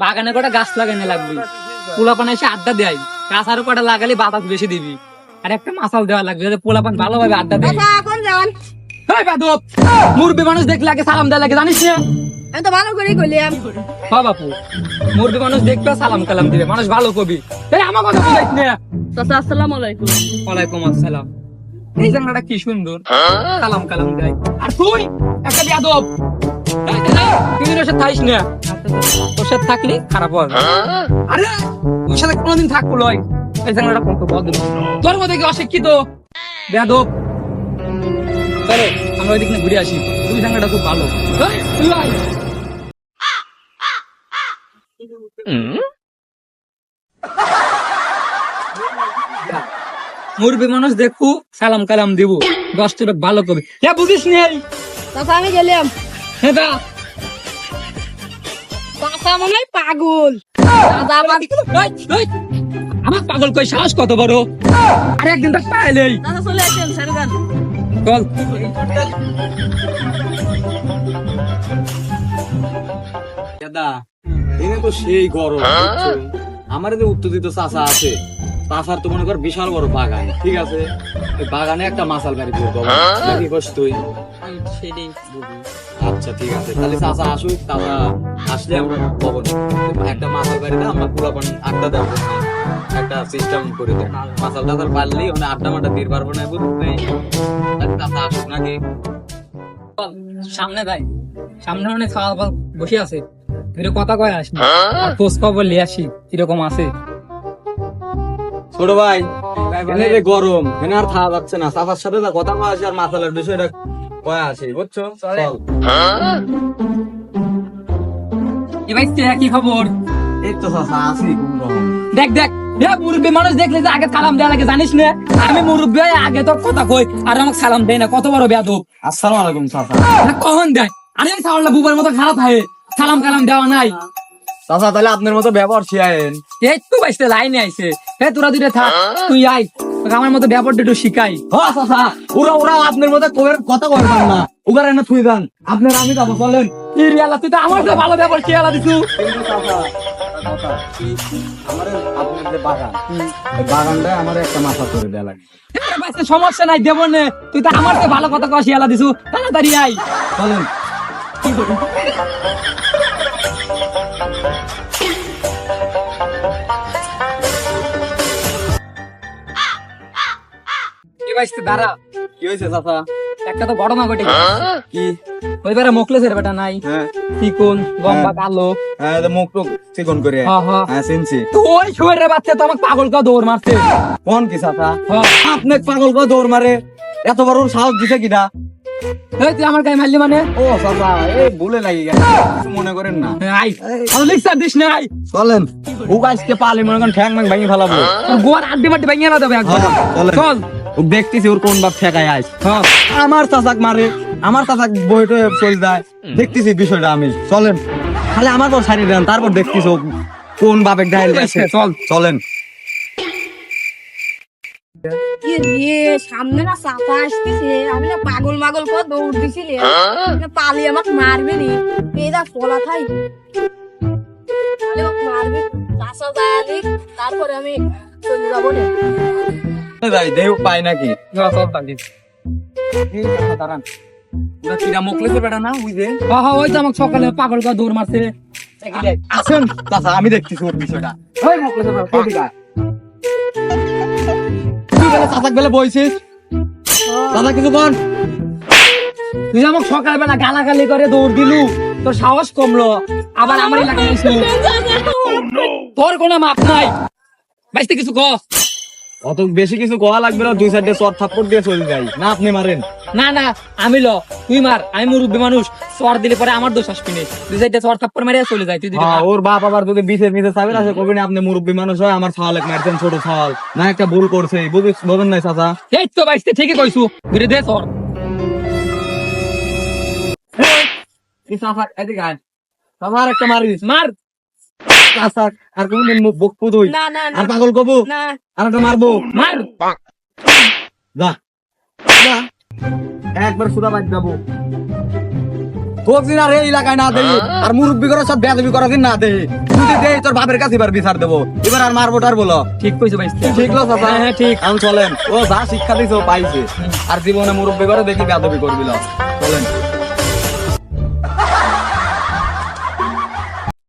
বাগানে কটা গাছ লাগানো লাগবে, পোলাপান এসে আড্ডা দেয়, গাছ আরো কটা লাগালে বাতাস বেশি দিবি, আর একটা মাসাল দেওয়া লাগবে যাতে পোলাপান ভালোভাবে আড্ডা দেয়। মুরব্বী মানুষ দেখলে আগে সালাম দেওয়া লাগে, জানিস না? আমি তো ভালো করেই কইলাম। হ্যাঁ বাপু, মুরব্বী মানুষ দেখবে সালাম কালাম দিবে, মানুষ ভালো কবি। এই আমার কথা বুঝাইস না। চাচা আসসালামু আলাইকুম। ওয়ালাইকুম আসসালাম। এই জায়গাটা কি সুন্দর, সালাম কালাম দেয়। আর তুই একটা বেয়াদব, তুই ওর সাথে থাকিস না, ওর সাথে থাকলে খারাপ হবে। আরে ওর সাথে কোনোদিন থাকবো লয়, এই জায়গাটা কত বদল, তোর মধ্যে কি অশিক্ষিত বেয়াদব। চলো আমরা ওইদিকে ঘুরে আসি, তুই জায়গাটা খুব ভালো। তুই আয়। মুরব্বী মানুষ দেখু সালাম কালাম দিব, দশটা ভালো কবি। হ্যাঁ বুঝিস নেই চাচা আমি গেলাম। হ্যাঁ দা চাচা মনে হয় পাগল। দাদা আমার আমার পাগল কই, সাহস কত বড়। আরে একদিন তাক পাইলেই চাচা চলে আসেন সারগান। চল। দাদা এনে তো সেই গরম, আমার যে উত্তর দিত চাচা আছে, চাচার তো মনে কর বিশাল বড় বাগান, ঠিক আছে, ওই বাগানে একটা মাসাল গাড়ি করবো নাকি কস তুই? আচ্ছা ঠিক আছে, তাহলে চাচা আসুক, চাচা আসলে আমরা খবর একটা মাসাল গাড়িতে আমরা পুরো আড্ডা দেবো, একটা সিস্টেম করে দেবো, মাসাল টাসাল পারলেই মানে আড্ডা মাড্ডা দিয়ে পারবো না, বুঝতে? চাচা আসুক নাকি? সামনে ভাই, সামনে অনেক খাওয়া বসে আছে, তুই কথা কয় আসি, খোঁজ খবর লিয়ে আসি কিরকম আছে। ছোট ভাই এখানে যে গরম, এখানে আর থাকা যাচ্ছে না, চাচার সাথে যা কথা কয় আসি আর মাসালের বিষয়টা কয় আসি, বুঝছো? চল। কি ভাই কি খবর? এই তো চাচা আছি কোনরকম। দেখ দেখ, মুরব্বী মানুষ দেখলে যে আগে সালাম দেওয়া লাগে, জানিস না? আমি মুরব্বী হয়ে আগে তো কথা কই আর আমাকে সালাম দেয় না, কত বড় বেয়াদব। আসসালামু আলাইকুম চাচা। কখন দেয়? আরে সাওয়ালটা বুবার মতো খারাপ হয়, সালাম কালাম দেওয়া নাই। চাচা তাহলে আপনার মতো ব্যবহার শিখায়েন। এই তো বাইসতে লাইনে আইছে, তোরা দুইটা থাক, তুই আয়, তোকে আমার মতো ব্যাপারটা একটু শিখাই। হ্যাঁ চাচা, ওরা আপনার মতো কথা কইবেন না, ওগার এনে থুই দেন, আপনার আমি যাবো, চলেন। কি রিয়ালা, তুই তো আমার তো ভালো ব্যাপার শিয়ালা দিছু। কিন্তু চাচা আমার আপনার যে বাগান, এই বাগানটা আমার একটা মাথা করে দেয়া লাগবে। সমস্যা নাই, দেবো নে, তুই তো আমার তো ভালো কথা কয় শিয়ালা দিছু, তাড়াতাড়ি আয়। চলেন। কি বাইসতে দাঁড়া, কি হয়েছে চাচা? একটা তো ঘটনা ঘটে কি? ওইবারে মোকলেসের বেটা নাই, হ্যাঁ চিকন লম্বা কালো, হ্যাঁ মুখ টুক চিকন করে, হ্যাঁ চিনছি। তো ওই শুয়ারের বাচ্চা তো আমাকে পাগল কা দৌড় মারছে। কোন কি চাচা? হ্যাঁ। আপনি পাগল করে দৌড় মারে, এত বড় সাহস দিছে কিনা? এই তুই আমার গায়ে মারলি মানে? ও চাচা এই ভুলে লাগি গেছে, কিছু মনে করেন না। আই আর লিখসার দিস না, আই চলেন, ও গাছকে পালে মনে করেন ঠ্যাং ম্যাং ভেঙে ফেলাবো। তোর গোয়ার আড্ডি মাড্ডি ভেঙে না দেবে একবার। চলেন। চল। ও দেখতেছি ওর কোন বাপ ঠেকায় আইস। হ্যাঁ আমার চাচাক মারে, আমার চাচাক বইটা চলে যায়, দেখতেছি বিষয়টা আমি। চলেন, খালি আমার পর ছাড়িয়ে দেন, তারপর দেখতেছি ও কোন বাপের ডাইল গেছে। চল। চলেন। কি রে সামনে না চাচা আসতেছে, আমি না পাগল মাগল করে দৌড় দিছিলে, পালি আমাকে মারবে নি, এইটা ফলা থাই আমাকে মারবে, চাচা যাই তারপরে আমি চলে যাবো না। ভাই দেহ পায় নাকি? চল তালি এই কথা দাঁড়ান, ওরা কিরা মোকলেসের বেটা না, ওই যে ওই তো আমাকে সকালে পাগল কা দৌড় মারছে। আসেন চাচা, আমি দেখতেছি ওর বিষয়টা। ওই মোকলেসের বেটা তুই দিকা। তুই বেলা চাচাক বেলা বইছিস, চাচা কিছু বল। তুই আমাকে সকালবেলা গালাগালি করে দৌড় দিলু, তোর সাহস কমলো, আবার আমার এলাকায় এসে তোর কোনো মাপ নাই, বাইসতে কিছু কস। অত বেশি কিছু কোয়া লাগবে না, দুই সাইডে চর থাপ্পড় দিয়ে চলে যাই না, আপনি মারেন। না না আমি ল, তুই মার, আমি মুরব্বী মানুষ, চর দিলে পরে আমার দোষ আসবি না, দুই সাইডে চর থাপ্পড় মেরে চলে যায়। তুই দিলে মার। ওর বাপ আবার যদি বিচের নিতে চাবেন আসে কবেন আপনি মুরব্বী মানুষ হয়, আমার ছাওয়ালেক মারছেন, ছোট ছাওয়াল না, একটা ভুল করছে, বোঝেন নাই চাচা? এই তো বাইসতে ঠিকই কইছু, ঘুরে দে চর। চাচা এদিকে আয়, চাচা আর একটা মারিস, মার। চাচা আর কোনদিন মুখ বকবো তুই, না না আর পাগল কবু, না আর একটা মারবো, মার। যা যা, একবার সুদা বাদ যাবো। তোর দিন আর এই এলাকায় না দেই আর মুরব্বী করে সব বেদবি করা দিন না দেই তুই দেই তোর বাপের কাছে এবার বিচার দেবো এবার আর মারবো টার বলো ঠিক কইছো ভাই ঠিক লো চাচা হ্যাঁ ঠিক এখন চলেন ও যা শিক্ষা দিছে ও পাইছে আর জীবনে মুরব্বী করে দেখি বেদবি করবি না চলেন